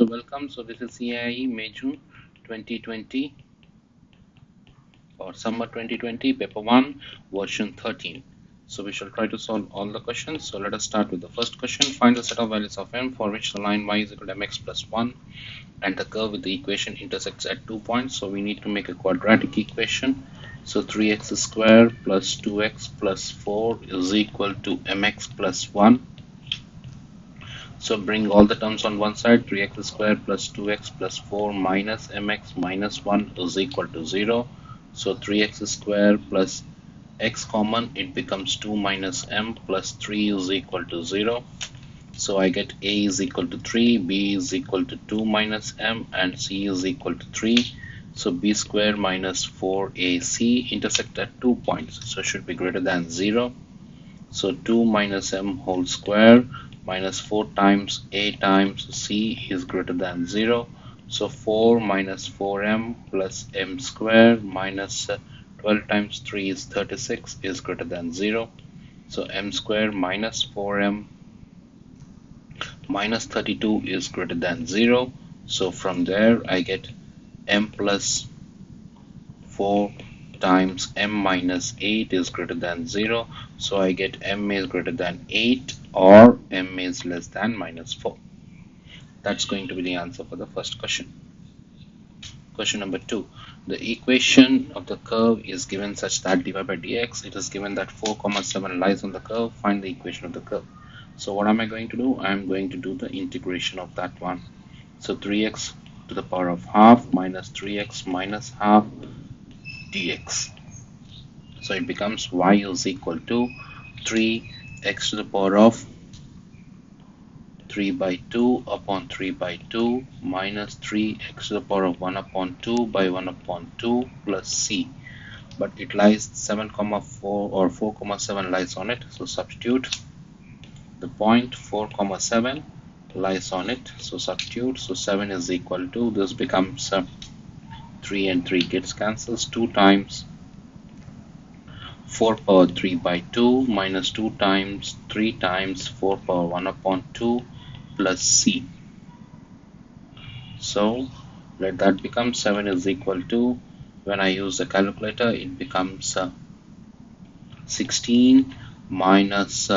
So welcome. So this is CIE May June 2020 or summer 2020 paper 1 version 13. So we shall try to solve all the questions. So let us start with the first question. Find the set of values of m for which the line y is equal to mx plus 1 and the curve with the equation intersects at 2 points. So we need to make a quadratic equation. So 3x square plus 2x plus 4 is equal to mx plus 1. So bring all the terms on one side. 3x square plus 2x plus 4 minus mx minus 1 is equal to 0. So 3x square plus x common, it becomes 2 minus m plus 3 is equal to 0. So I get a is equal to 3, b is equal to 2 minus m, and c is equal to 3. So b square minus 4ac intersect at 2 points, so should be greater than 0. So 2 minus m whole square minus 4 times a times c is greater than 0. So 4 minus 4m plus m square minus 12 times 3 is 36 is greater than 0. So m square minus 4m minus 32 is greater than 0. So from there I get m plus 4 times m minus 8 is greater than 0. So I get m is greater than 8 or m is less than minus 4. That's going to be the answer for the first question. Question number 2. The equation of the curve is given such that dy by dx, it is given that 4, 7 lies on the curve. Find the equation of the curve. So what am I going to do? I am going to do the integration of that one. So 3x to the power of half minus 3x minus half dx. So it becomes y is equal to 3x to the power of 3 by 2 upon 3 by 2 minus 3x to the power of 1 upon 2 by 1 upon 2 plus c. But it lies 7, 4 or 4, 7 lies on it. So substitute the point 4, 7 lies on it. So substitute. So 7 is equal to, this becomes 3 and 3 gets cancels, 2 times 4 power 3 by 2 minus 2 times 3 times 4 power 1 upon 2 plus c. So let that become 7 is equal to, when I use the calculator, it becomes 16 minus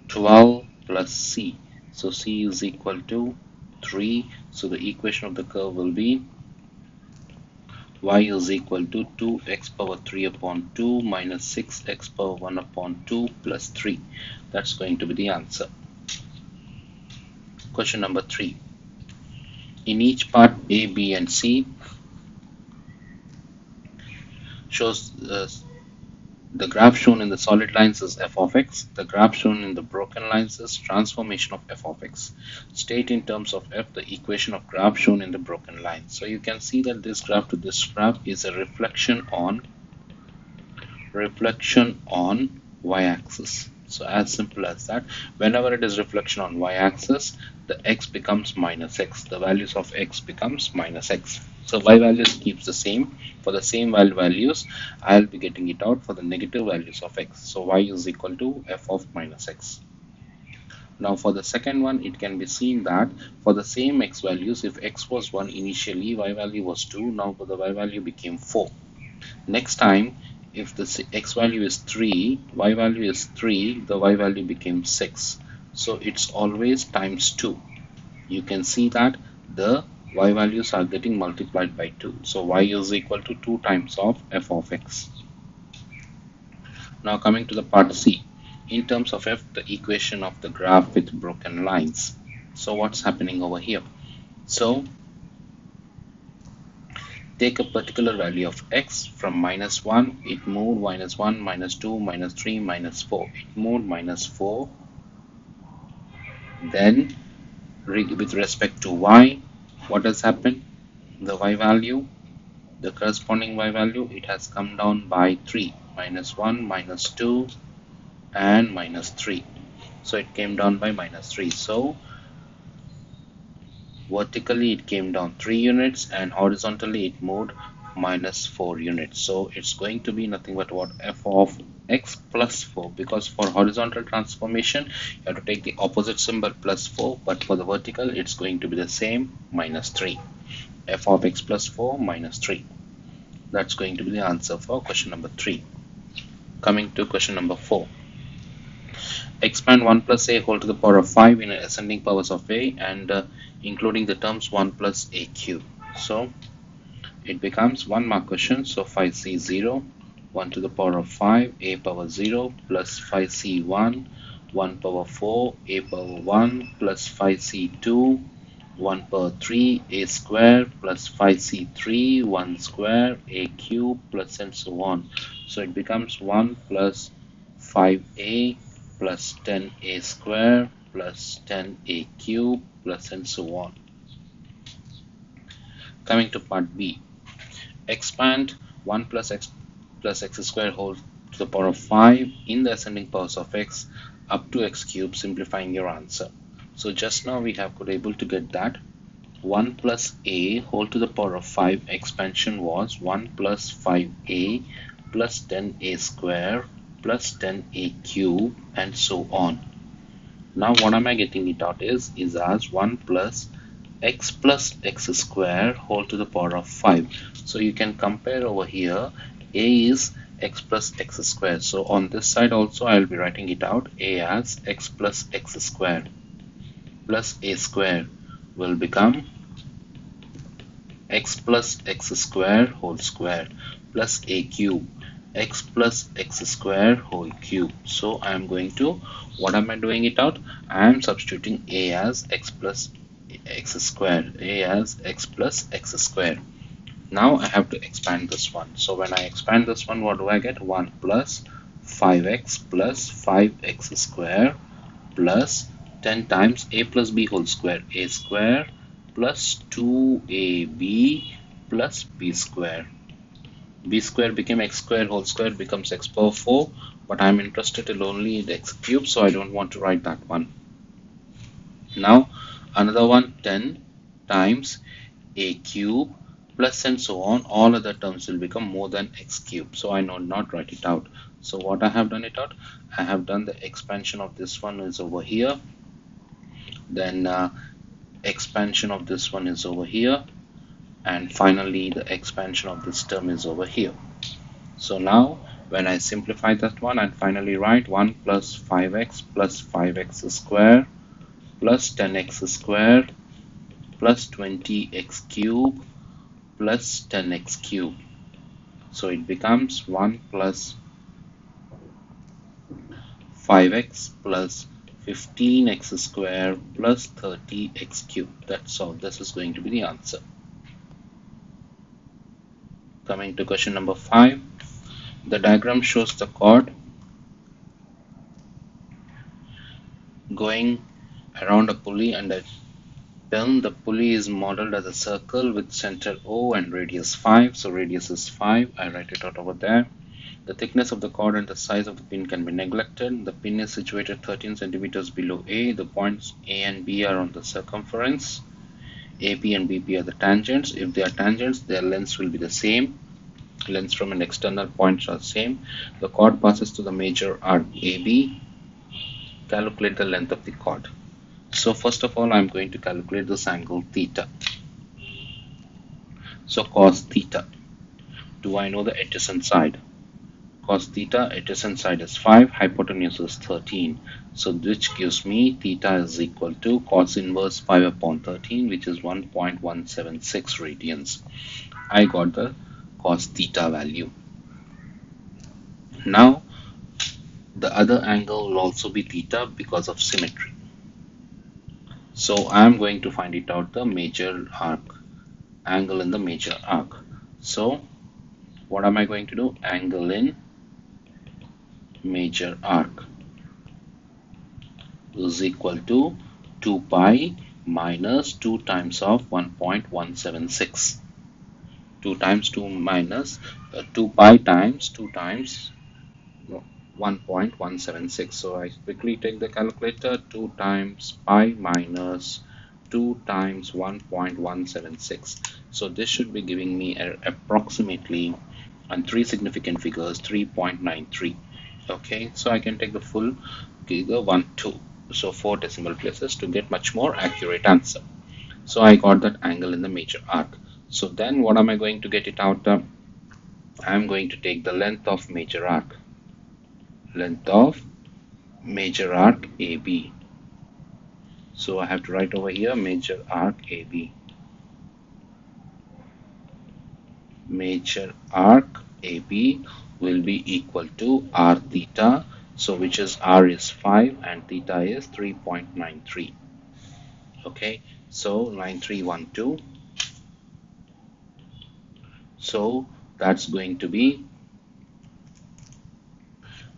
12 plus c. So c is equal to 3. So the equation of the curve will be y is equal to 2x power 3 upon 2 minus 6x power 1 upon 2 plus 3. That's going to be the answer. Question number 3. In each part A, B and C shows the graph shown in the solid lines is f of x. The graph shown in the broken lines is transformation of f of x. State in terms of f the equation of graph shown in the broken lines. So you can see that this graph to this graph is a reflection on y-axis. So as simple as that. Whenever it is reflection on y-axis, the x becomes minus x. The values of x becomes minus x. So y values keeps the same. For the same values, I'll be getting it out for the negative values of x. So y is equal to f of minus x. Now for the second one, it can be seen that for the same x values, if x was 1 initially, y value was 2. Now the y value became 4. Next time, if the x value is 3, y value is 3, the y value became 6. So it's always times 2. You can see that the y values are getting multiplied by 2. So y is equal to 2 times of f of x. Now coming to the part C. In terms of f, the equation of the graph with broken lines. So what's happening over here? So take a particular value of x from minus 1, it moved minus 1, minus 2, minus 3, minus 4. It moved minus 4. Then with respect to y, what has happened? The y value, the corresponding y value, it has come down by 3. Minus 1, minus 2 and minus 3. So it came down by minus 3. So vertically it came down 3 units and horizontally it moved minus 4 units. So it's going to be nothing but what, f of x plus 4, because for horizontal transformation you have to take the opposite symbol plus 4, but for the vertical it's going to be the same, minus 3. F of x plus 4 minus 3. That's going to be the answer for question number 3. Coming to question number 4. Expand 1 plus a whole to the power of 5 in ascending powers of a, and including the terms 1 plus a cube. So it becomes 1 mark question. So 5c0, 1 to the power of 5 a power 0 plus 5c1, 1 power 4 a power 1 plus 5c2, 1 power 3 a square plus 5c3 1 square a cube plus and so on. So it becomes 1 plus 5a plus 10a square plus 10a cube plus and so on. Coming to part B. Expand 1 plus x square whole to the power of 5 in the ascending powers of x up to x cube, simplifying your answer. So just now we have been able to get that 1 plus a whole to the power of 5 expansion was 1 plus 5a plus 10a square plus 10a cube and so on. Now what am I getting it out is as 1 plus x square whole to the power of 5. So you can compare over here. A is x plus x square. So on this side also I will be writing it out. A as x plus x square plus a square will become x plus x square whole square plus a cube, x plus x square whole cube. So I am going to, what am I doing it out? I am substituting a as x plus x square, a as x plus x square. Now I have to expand this one. So when I expand this one, what do I get? 1 plus 5x plus 5x square plus 10 times a plus b whole square, a square plus 2ab plus b square. B square became x square whole square, becomes x power 4, but I'm interested in only the x cube, so I don't want to write that one. Now another one, 10 times a cube plus and so on, all other terms will become more than x cube, so I will not write it out. So what I have done it out, I have done the expansion of this one is over here, then expansion of this one is over here, and finally the expansion of this term is over here. So now when I simplify that one and finally write 1 plus 5x plus 5x square plus 10x square plus 20x cube plus 10x cube. So it becomes 1 plus 5x plus 15x square plus 30x cube. That's all. This is going to be the answer. Coming to question number 5. The diagram shows the cord going around a pulley and a pin. The pulley is modeled as a circle with center O and radius 5. So radius is 5. I write it out over there. The thickness of the cord and the size of the pin can be neglected. The pin is situated 13 centimeters below A. The points A and B are on the circumference. AP and BP are the tangents. If they are tangents, their lengths will be the same. Lengths from an external points are same. The cord passes to the major arc AB. Calculate the length of the cord. So first of all, I'm going to calculate this angle theta. So cos theta. Do I know the adjacent side? Cos theta, adjacent side is 5, hypotenuse is 13. So which gives me theta is equal to cos inverse 5 upon 13, which is 1.176 radians. I got the cos theta value. Now the other angle will also be theta because of symmetry. So I am going to find it out, the major arc, angle in the major arc. So what am I going to do? Angle in major arc is equal to 2 pi minus 2 times of 1.176. 2 times 2 minus 2 pi times 2 times 1.176. So I quickly take the calculator. 2 times pi minus 2 times 1.176. So this should be giving me approximately on three significant figures 3.93. Okay, so I can take the full figure 1 2, so 4 decimal places to get much more accurate answer. So I got that angle in the major arc. So then what am I going to get it out? I'm going to take the length of major arc, AB. So I have to write over here major arc AB. Major arc AB will be equal to r theta, so which is r is 5 and theta is 3.93. Okay, so 9312. So that's going to be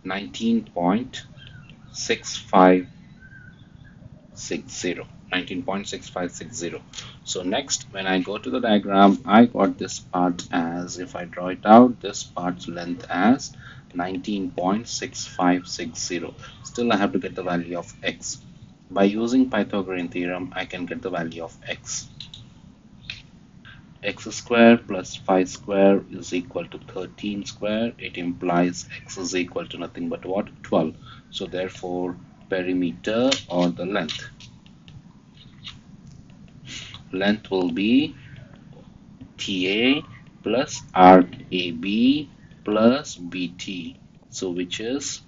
19.6560. 19.6560. So next, when I go to the diagram, I got this part as, if I draw it out, this part's length as 19.6560. Still I have to get the value of x. By using Pythagorean theorem, I can get the value of x. X square plus 5 square is equal to 13 square. It implies x is equal to nothing but what? 12. So therefore, perimeter or the length will be TA plus RAB plus BT. So which is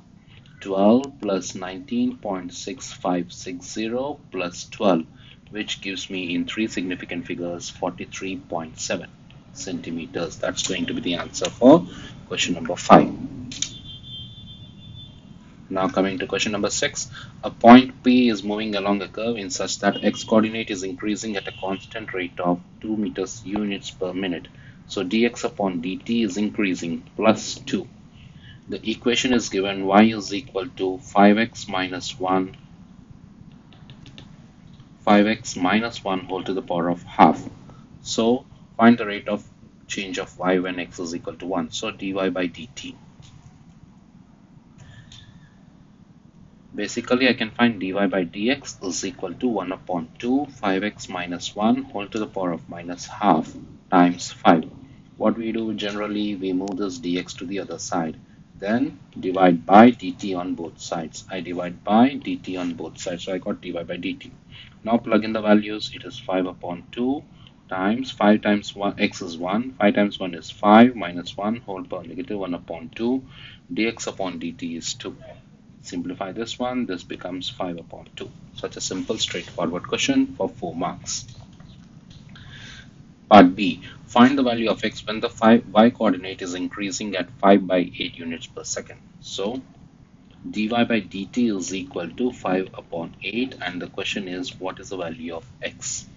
12 plus 19.6560 plus 12, which gives me in three significant figures 43.7 centimeters. That's going to be the answer for question number 5. Now coming to question number 6, a point P is moving along a curve in such that x coordinate is increasing at a constant rate of 2 meters units per minute. So dx upon dt is increasing plus 2. The equation is given y is equal to 5x minus 1 whole to the power of half. So find the rate of change of y when x is equal to 1. So dy by dt. Basically, I can find dy by dx is equal to 1 upon 2 5x minus 1 whole to the power of minus half times 5. What we do generally, we move this dx to the other side. Then divide by dt on both sides. I divide by dt on both sides. So I got dy by dt. Now plug in the values. It is 5 upon 2 times 5 times 1, x is 1. 5 times 1 is 5 minus 1 whole power negative 1 upon 2. Dx upon dt is 2. Simplify this one, this becomes 5 upon 2. Such a simple straightforward question for 4 marks. Part B. Find the value of x when the y coordinate is increasing at 5 by 8 units per second. So dy by dt is equal to 5 upon 8 and the question is what is the value of x?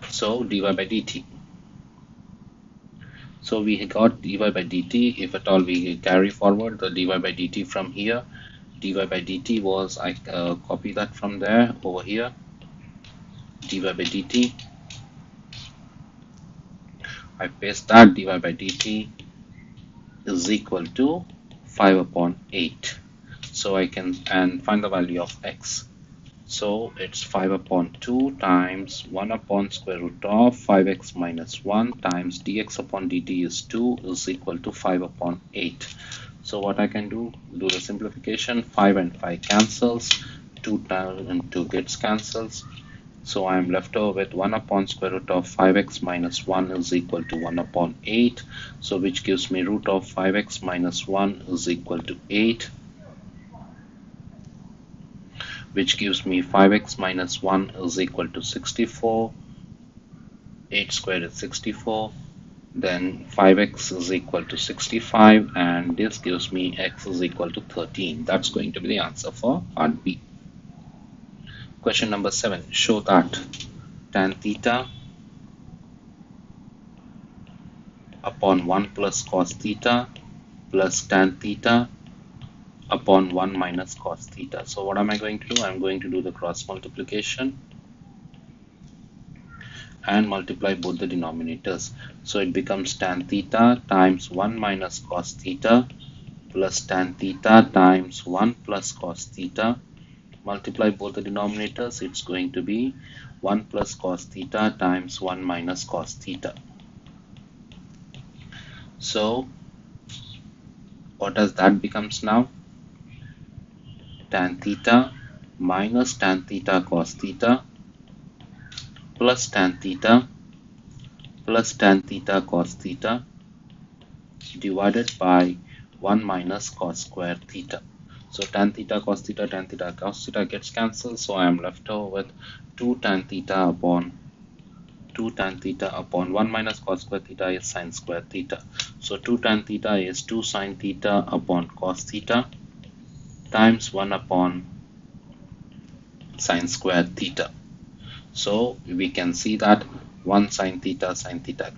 So dy by dt. So we got dy by dt. If at all we carry forward the dy by dt from here, dy by dt was, I copy that from there over here, dy by dt. I paste that, dy by dt is equal to 5 upon 8. So I can find the value of x. So it's 5 upon 2 times 1 upon square root of 5x minus 1 times dx upon dt is 2 is equal to 5 upon 8. So what I can do the simplification, 5 and 5 cancels, 2 and 2 gets cancels. So I am left over with 1 upon square root of 5x minus 1 is equal to 1 upon 8. So which gives me root of 5x minus 1 is equal to 8. Which gives me 5x minus 1 is equal to 64. 8 squared is 64. Then 5x is equal to 65 and this gives me x is equal to 13. That's going to be the answer for part B. Question number 7. Show that tan theta upon 1 plus cos theta plus tan theta upon 1 minus cos theta. So what am I going to do? I'm going to do the cross multiplication and multiply both the denominators. So it becomes tan theta times 1 minus cos theta plus tan theta times 1 plus cos theta. Multiply both the denominators, it's going to be 1 plus cos theta times 1 minus cos theta. So what does that becomes now? Tan theta minus tan theta cos theta plus tan theta cos theta divided by 1 minus cos square theta. So tan theta cos theta gets cancelled, so I am left over with 2 tan theta upon 1 minus cos square theta is sin square theta. So 2 tan theta is 2 sin theta upon cos theta times 1 upon sin square theta. So we can see that 1 sin theta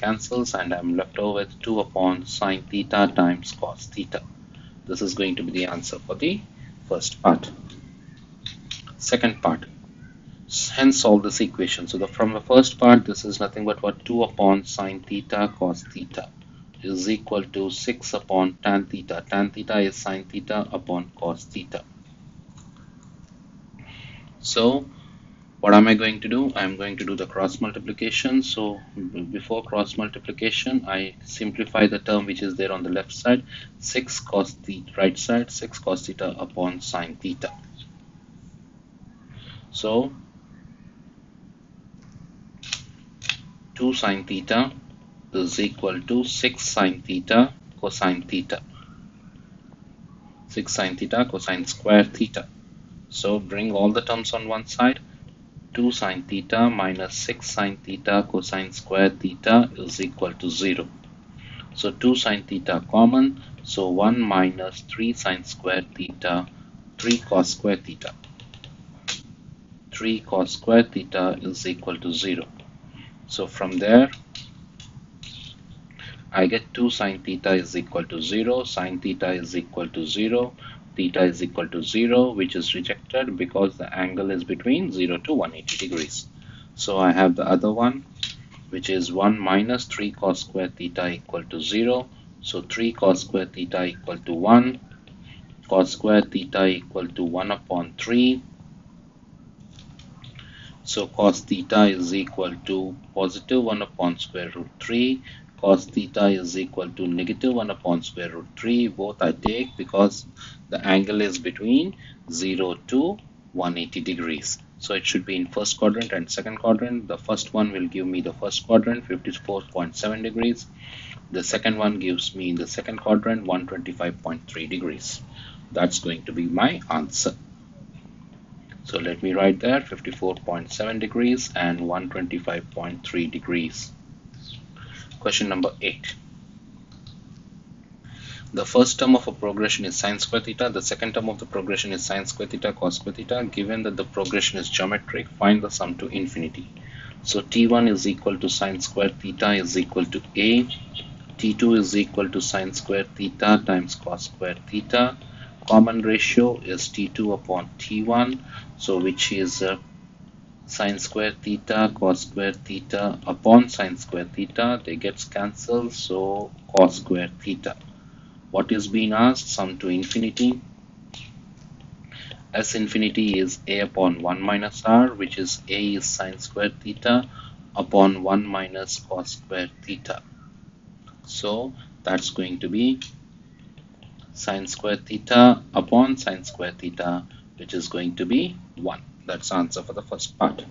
cancels, and I'm left over with 2 upon sin theta times cos theta. This is going to be the answer for the first part. Second part, hence solve this equation. So from the first part, this is nothing but what 2 upon sin theta cos theta is equal to 6 upon tan theta. Tan theta is sin theta upon cos theta. So what am I going to do? I am going to do the cross multiplication. So before cross multiplication, I simplify the term which is there on the left side. 6 cos the right side, 6 cos theta upon sin theta. So 2 sin theta is equal to 6 sin theta cosine theta. 6 sin theta cosine square theta. So bring all the terms on one side. 2 sin theta minus 6 sin theta cosine square theta is equal to 0. So 2 sin theta common, so 1 minus 3 sin square theta, 3 cos square theta. 3 cos square theta is equal to 0. So from there I get 2 sin theta is equal to 0, sin theta is equal to 0, theta is equal to 0, which is rejected because the angle is between 0 to 180 degrees. So I have the other one, which is 1 minus 3 cos square theta equal to 0. So 3 cos square theta equal to 1, cos square theta equal to 1 upon 3. So cos theta is equal to positive 1 upon square root 3. Cos theta is equal to negative 1 upon square root 3. Both I take because the angle is between 0 to 180 degrees. So it should be in first quadrant and second quadrant. The first one will give me the first quadrant 54.7 degrees. The second one gives me in the second quadrant 125.3 degrees. That's going to be my answer. So let me write there 54.7 degrees and 125.3 degrees. Question number 8. The first term of a progression is sin square theta. The second term of the progression is sin square theta cos square theta. Given that the progression is geometric, find the sum to infinity. So t1 is equal to sin square theta is equal to a. t2 is equal to sin square theta times cos square theta. Common ratio is t2 upon t1, so which is sin square theta cos square theta upon sin square theta. They gets cancelled, so cos square theta. What is being asked? Sum to infinity. S infinity is a upon 1 minus r, which is a is sin square theta upon 1 minus cos square theta. So that's going to be sin square theta upon sin square theta, which is going to be 1. That's the answer for the first part.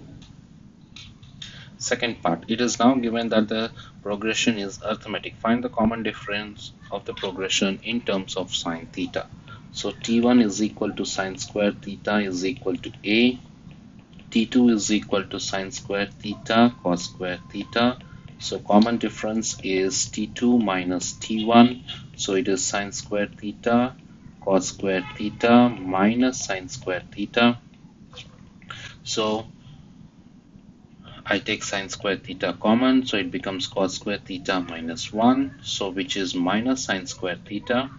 Second part, it is now given that the progression is arithmetic. Find the common difference of the progression in terms of sin theta. So t1 is equal to sin square theta is equal to a. t2 is equal to sin square theta cos square theta. So common difference is t2 minus t1. So it is sin square theta cos square theta minus sin square theta. So I take sin square theta common, so it becomes cos square theta minus 1, so which is minus sin square theta.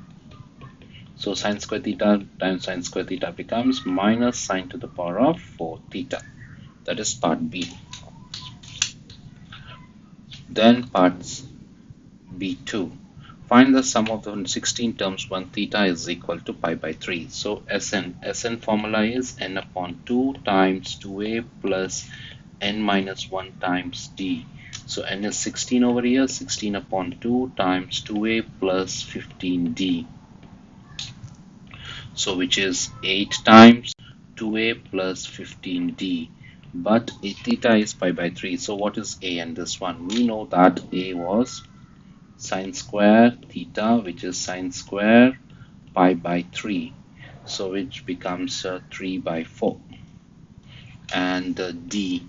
So sin square theta times sin square theta becomes minus sin to the power of 4 theta. That is part B. Then parts B2. Find the sum of the 16 terms when theta is equal to pi by 3. So Sn formula is n upon 2 times 2a plus n minus 1 times d. So n is 16 over here, 16 upon 2 times 2a plus 15d. So which is 8 times 2a plus 15d. But theta is pi by 3. So what is a in this one? We know that a was sine square theta, which is sine square pi by 3. So which becomes 3 by 4. And d,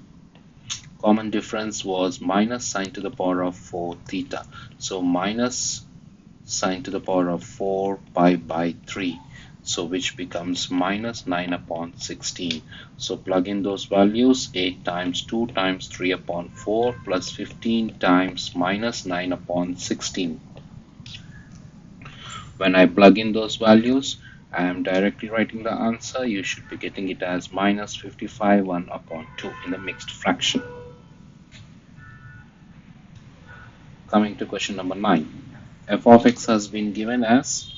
common difference was minus sine to the power of 4 theta. So minus sine to the power of 4 pi by 3. So which becomes minus 9 upon 16. So plug in those values, 8 times 2 times 3 upon 4 plus 15 times minus 9 upon 16. When I plug in those values, I am directly writing the answer. You should be getting it as minus 55 1 upon 2 in the mixed fraction. Coming to question number 9. F of x has been given as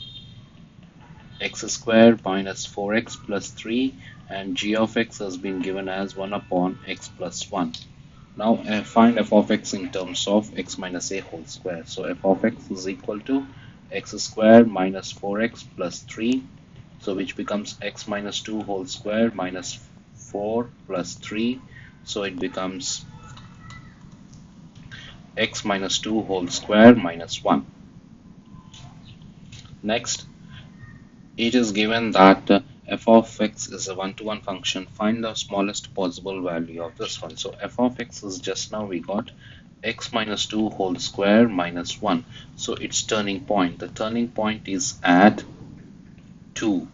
x squared minus 4x plus 3 and g of x has been given as 1 upon x plus 1. Now find f of x in terms of x minus a whole square. So f of x is equal to x squared minus 4x plus 3. So which becomes x minus 2 whole square minus 4 plus 3. So it becomes x minus 2 whole square minus 1. Next, it is given that f of x is a one-to-one function. Find the smallest possible value of this one. So f of x is, just now we got x minus 2 whole square minus 1. So its turning point, the turning point is at 2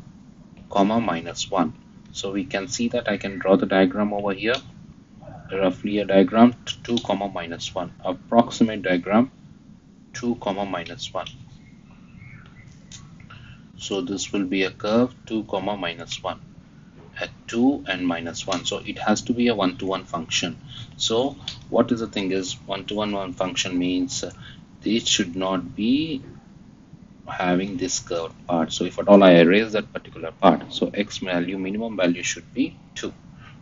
comma minus 1. So we can see that I can draw the diagram over here, roughly a diagram 2 comma minus 1, approximate diagram 2 comma minus 1. So this will be a curve 2 comma minus 1 at 2 and minus 1. So it has to be a one-to-one function. So what is the thing is, one-to-one function means this should not be having this curved part. So if at all I erase that particular part, so x value, minimum value should be 2.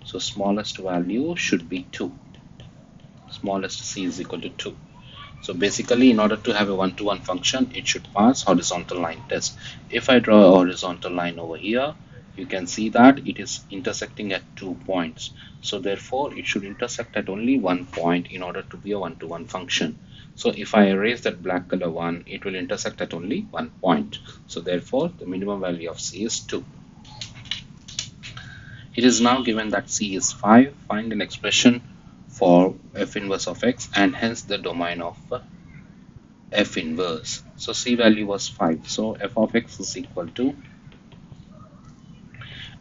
So smallest value should be 2. Smallest c is equal to 2. So basically, in order to have a one-to-one function, it should pass horizontal line test. If I draw a horizontal line over here, you can see that it is intersecting at 2 points. So therefore, it should intersect at only 1 point in order to be a one-to-one function. So if I erase that black color one, it will intersect at only 1 point. So therefore, the minimum value of c is 2. It is now given that c is 5. Find an expression for f inverse of x and hence the domain of f inverse. So c value was 5. So f of x is equal to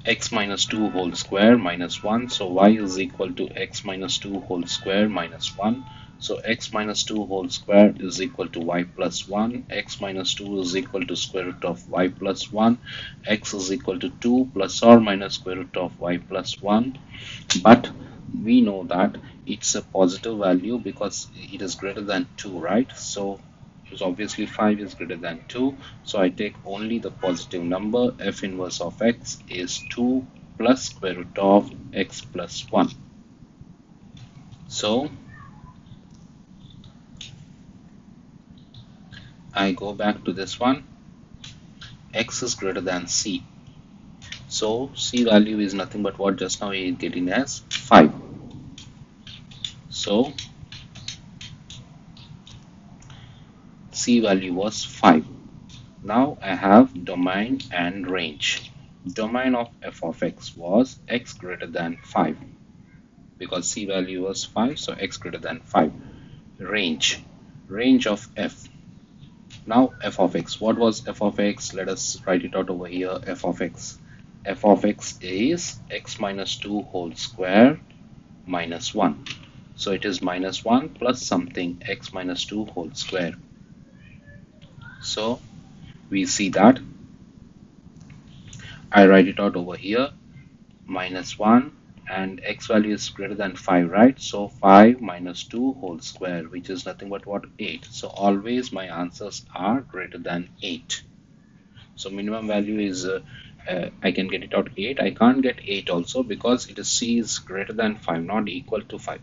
x minus 2 whole square minus 1. So y is equal to x minus 2 whole square minus 1. So x minus 2 whole square is equal to y plus 1. X minus 2 is equal to square root of y plus 1. X is equal to 2 plus or minus square root of y plus 1. But we know that it's a positive value because it is greater than 2, right? So obviously 5 is greater than 2. So I take only the positive number. F inverse of x is 2 plus square root of x plus 1. So I go back to this one. X is greater than c. So c value is nothing but what just now we are getting as 5. So c value was 5. Now I have domain and range. Domain of f of x was x greater than 5 because c value was 5, so x greater than 5. Range of f. Now f of x, what was f of x? Let us write it out over here. F of x is x minus 2 whole square minus 1. So it is minus 1 plus something, x minus 2 whole square. So we see that I write it out over here, minus 1 and x value is greater than 5, right? So 5 minus 2 whole square, which is nothing but what? 8. So always my answers are greater than 8. So minimum value is I can get it out 8. I can't get 8 also because it is c is greater than 5, not equal to 5.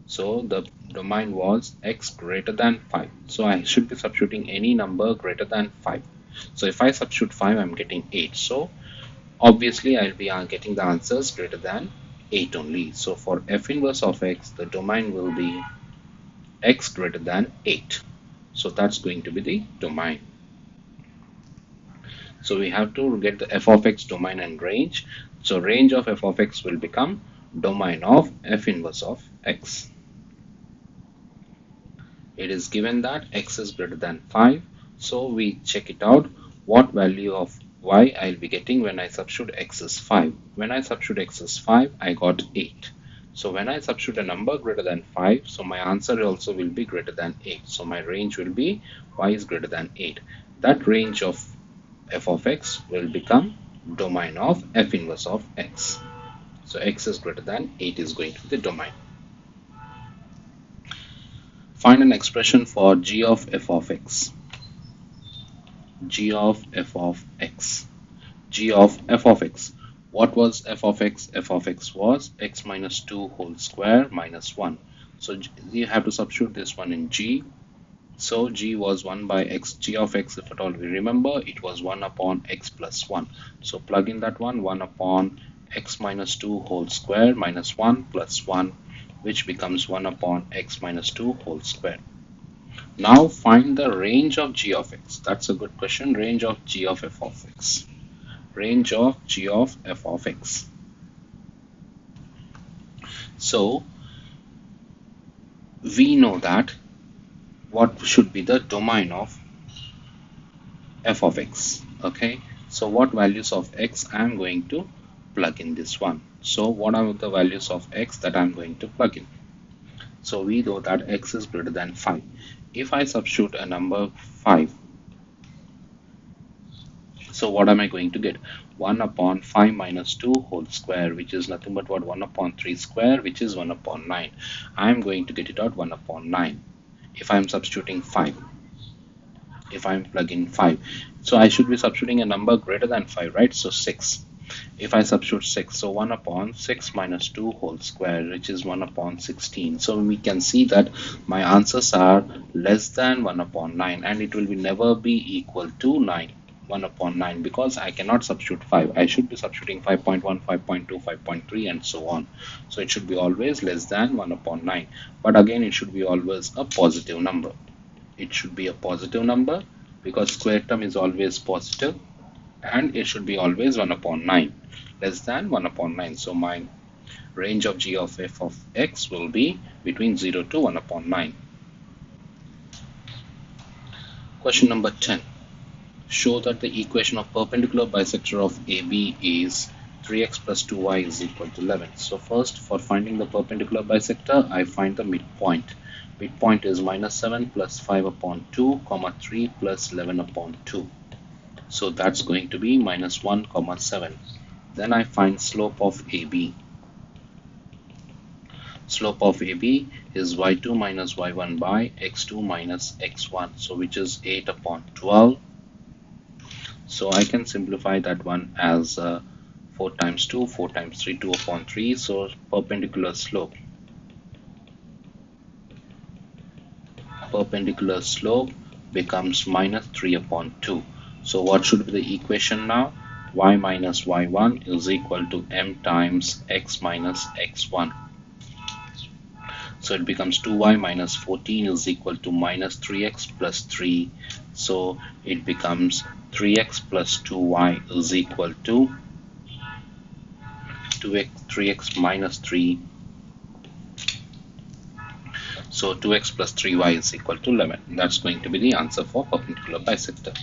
So the domain was x greater than 5. So I should be substituting any number greater than 5. So if I substitute 5, I'm getting 8. So obviously I'll be getting the answers greater than 8 only. So for f inverse of x, the domain will be x greater than 8. So that's going to be the domain. So we have to get the f of x domain and range. So range of f of x will become domain of f inverse of x. It is given that x is greater than 5. So we check it out. What value of y I'll be getting when I substitute x is 5. When I substitute x is 5, I got 8. So when I substitute a number greater than 5, so my answer also will be greater than 8. So my range will be y is greater than 8. That range of f of x will become domain of f inverse of x. So x is greater than 8 is going to be the domain. Find an expression for g of f of x. G of f of x. G of f of x. What was f of x? F of x was x minus 2 whole square minus 1. So you have to substitute this one in g. So g was 1 by x. G of x, if at all we remember, it was 1 upon x plus 1. So plug in that one, 1 upon x minus 2 whole square minus 1 plus 1, which becomes 1 upon x minus 2 whole square. Now find the range of g of x. That's a good question. Range of g of f of x. Range of g of f of x. So we know that what should be the domain of f of x. Okay, so what values of x I am going to plug in this one. So what are the values of x that I'm going to plug in? So we know that x is greater than 5. If I substitute a number 5, so what am I going to get? 1 upon 5 minus 2 whole square, which is nothing but what? 1 upon 3 square, which is 1 upon 9. I am going to get it out 1 upon 9 if I am substituting 5. If I am plugging 5, so I should be substituting a number greater than 5, right? So 6. If I substitute 6, so 1 upon 6 minus 2 whole square, which is 1 upon 16. So we can see that my answers are less than 1 upon 9, and it will be never be equal to 9. 1 upon 9, because I cannot substitute 5. I should be substituting 5.1, 5.2, 5.3 and so on. So it should be always less than 1 upon 9. But again, it should be always a positive number. It should be a positive number because square term is always positive, and it should be always 1 upon 9, less than 1 upon 9. So my range of g of f of x will be between 0 to 1 upon 9. Question number 10. Show that the equation of perpendicular bisector of AB is 3x plus 2y is equal to 11. So first, for finding the perpendicular bisector, I find the midpoint. Midpoint is minus 7 plus 5 upon 2, comma 3 plus 11 upon 2. So that's going to be minus 1, comma 7. Then I find slope of AB. Slope of AB is y2 minus y1 by x2 minus x1. So which is 8 upon 12. So I can simplify that one as 4 times 2, 4 times 3, 2 upon 3. So perpendicular slope becomes minus 3 upon 2. So what should be the equation now? Y minus y1 is equal to m times x minus x1. So it becomes 2y minus 14 is equal to minus 3x plus 3. So it becomes 3x plus 2y is equal to 3x minus 3. So 2x plus 3y is equal to 11. That's going to be the answer for perpendicular bisector.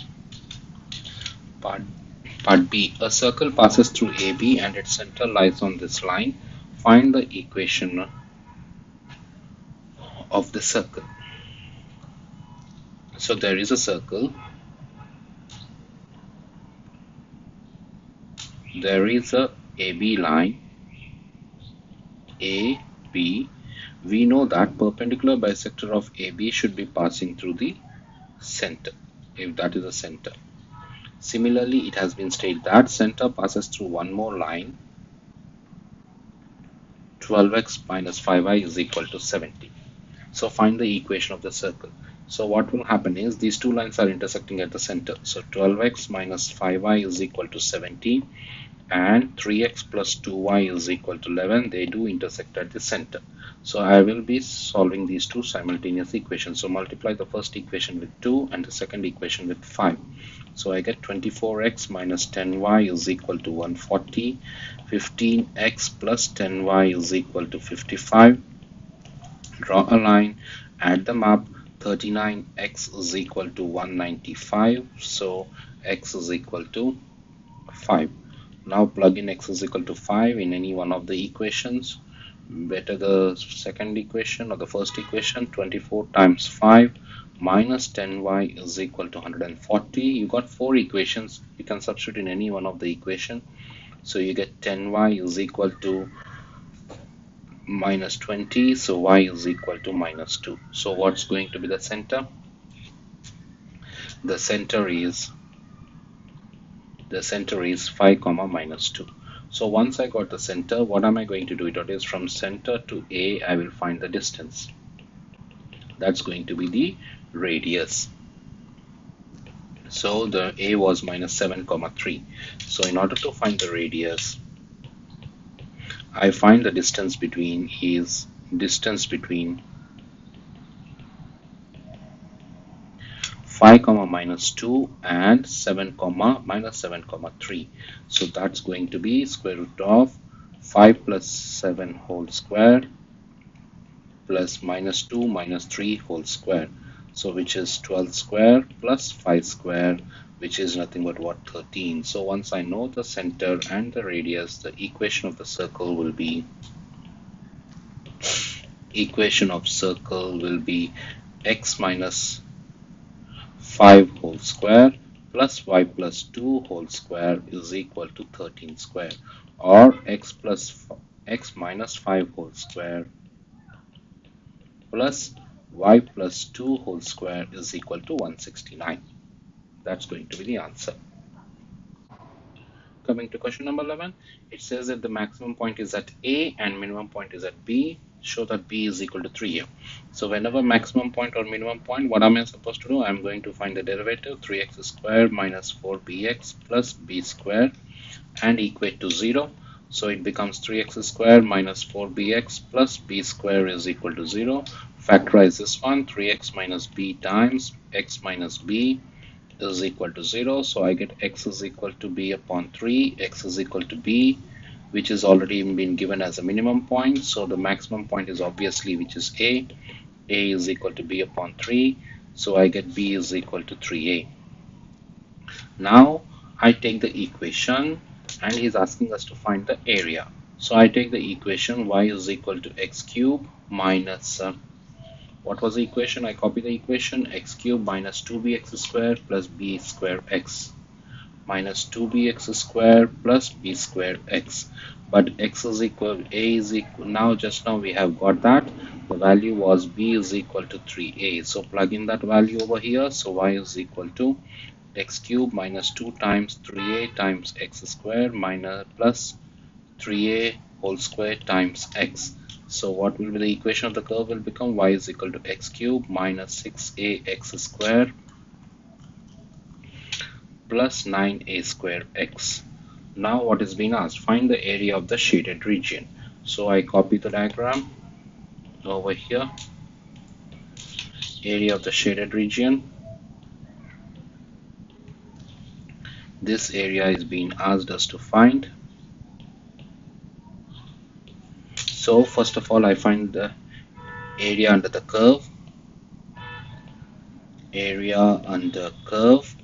Part B. A circle passes through AB and its center lies on this line. Find the equation of the circle. So there is a circle. There is a AB line AB, we know that perpendicular bisector of AB should be passing through the center, if that is the center. Similarly, it has been stated that center passes through one more line, 12x minus 5y is equal to 70. So find the equation of the circle. So what will happen is these two lines are intersecting at the center. So 12x minus 5y is equal to 70 and 3x plus 2y is equal to 11. They do intersect at the center. So I will be solving these two simultaneous equations. So multiply the first equation with 2 and the second equation with 5. So I get 24x minus 10y is equal to 140. 15x plus 10y is equal to 55. Draw a line, add the map. 39x is equal to 195. So x is equal to 5. Now plug in x is equal to 5 in any one of the equations. Better the second equation or the first equation. 24 times 5 minus 10y is equal to 140. You got 4 equations. You can substitute in any one of the equation. So you get 10y is equal to minus 20. So y is equal to minus 2. So what's going to be the center? The center is 5 comma minus 2. So once I got the center, what am I going to do? It is from center to A, I will find the distance. That's going to be the radius. So the A was minus 7 comma 3. So in order to find the radius, I find the distance between 5 comma minus 2 and 7 comma minus 7 comma 3. So that's going to be square root of 5 plus 7 whole square plus minus 2 minus 3 whole square. So which is 12 square plus 5 square, which is nothing but what, 13. So once I know the center and the radius, the equation of the circle will be x minus 5 whole square plus y plus 2 whole square is equal to 13 square, or x minus 5 whole square plus y plus 2 whole square is equal to 169. That's going to be the answer. Coming to question number 11, it says that the maximum point is at A and minimum point is at B. Show that B is equal to 3 here. So whenever maximum point or minimum point, what am I supposed to do? I'm going to find the derivative, 3x squared minus 4bx plus b squared, and equate to 0. So it becomes 3x squared minus 4bx plus b squared is equal to 0. Factorize this one, 3x minus b times x minus b is equal to 0. So I get x is equal to b upon 3, x is equal to b, which is already been given as a minimum point. So the maximum point is obviously which is a is equal to b upon 3. So I get b is equal to 3a. Now I take the equation and he's asking us to find the area. So I take the equation y is equal to x cube minus what was the equation? I copy the equation, x cube minus 2bx squared plus b squared x minus 2bx squared plus b squared x. But x is equal, a is equal, now just now we have got that the value was b is equal to 3a. So plug in that value over here. So y is equal to x cube minus 2 times 3a times x squared minus plus 3a whole square times x. So what will be the equation of the curve will become y is equal to x cube minus 6a x squared plus 9a squared x. Now what is being asked? Find the area of the shaded region. So I copy the diagram over here. Area of the shaded region. This area is being asked us to find. So first of all, I find the area under the curve. Area under curve,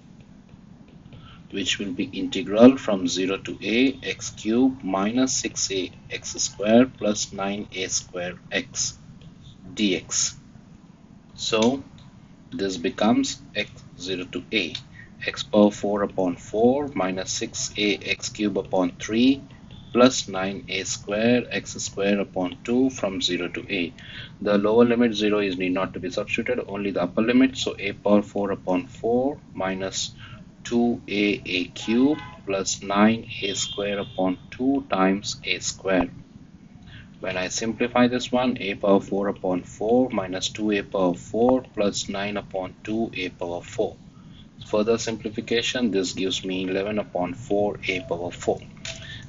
which will be integral from 0 to a x cube minus 6a x squared plus 9a squared x dx. So this becomes x 0 to a x power 4 upon 4 minus 6a x cube upon 3 plus 9a square x square upon 2 from 0 to a. The lower limit 0 is need not to be substituted, only the upper limit. So a power 4 upon 4 minus 2a cube plus 9a square upon 2 times a square. When I simplify this one, a power 4 upon 4 minus 2a power 4 plus 9 upon 2a power 4. Further simplification, this gives me 11 upon 4a power 4.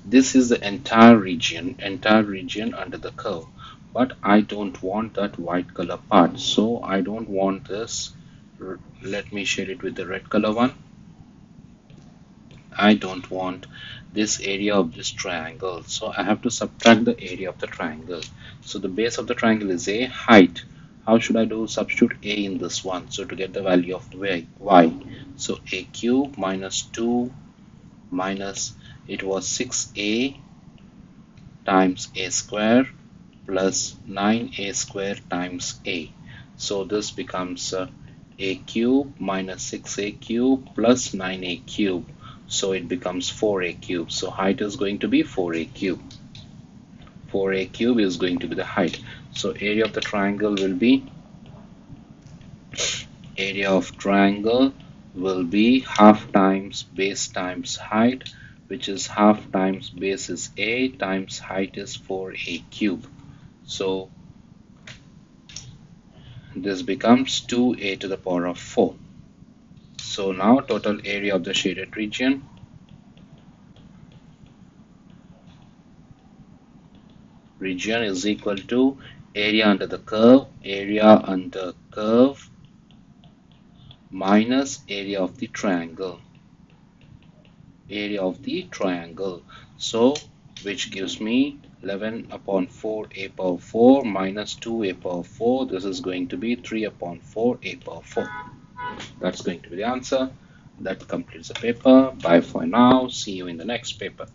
This is the entire region under the curve. But I don't want that white color part, so I don't want this. Let me shade it with the red color one. I don't want this area of this triangle, so I have to subtract the area of the triangle. So the base of the triangle is a, height. How should I do? Substitute a in this one, so to get the value of y. So a cube minus 2 minus, it was 6a times a square plus 9a square times a. So this becomes a cube minus 6a cube plus 9a cube. So it becomes 4a cube. So height is going to be 4a cube. 4a cube is going to be the height. So area of the triangle will be, half times base times height, which is half times base is a times height is 4a cube. So this becomes 2a to the power of 4. So now total area of the shaded region is equal to area under the curve minus area of the triangle. So which gives me 11 upon 4a power 4 minus 2a power 4. This is going to be 3 upon 4a power 4. That's going to be the answer. That completes the paper. Bye for now. See you in the next paper.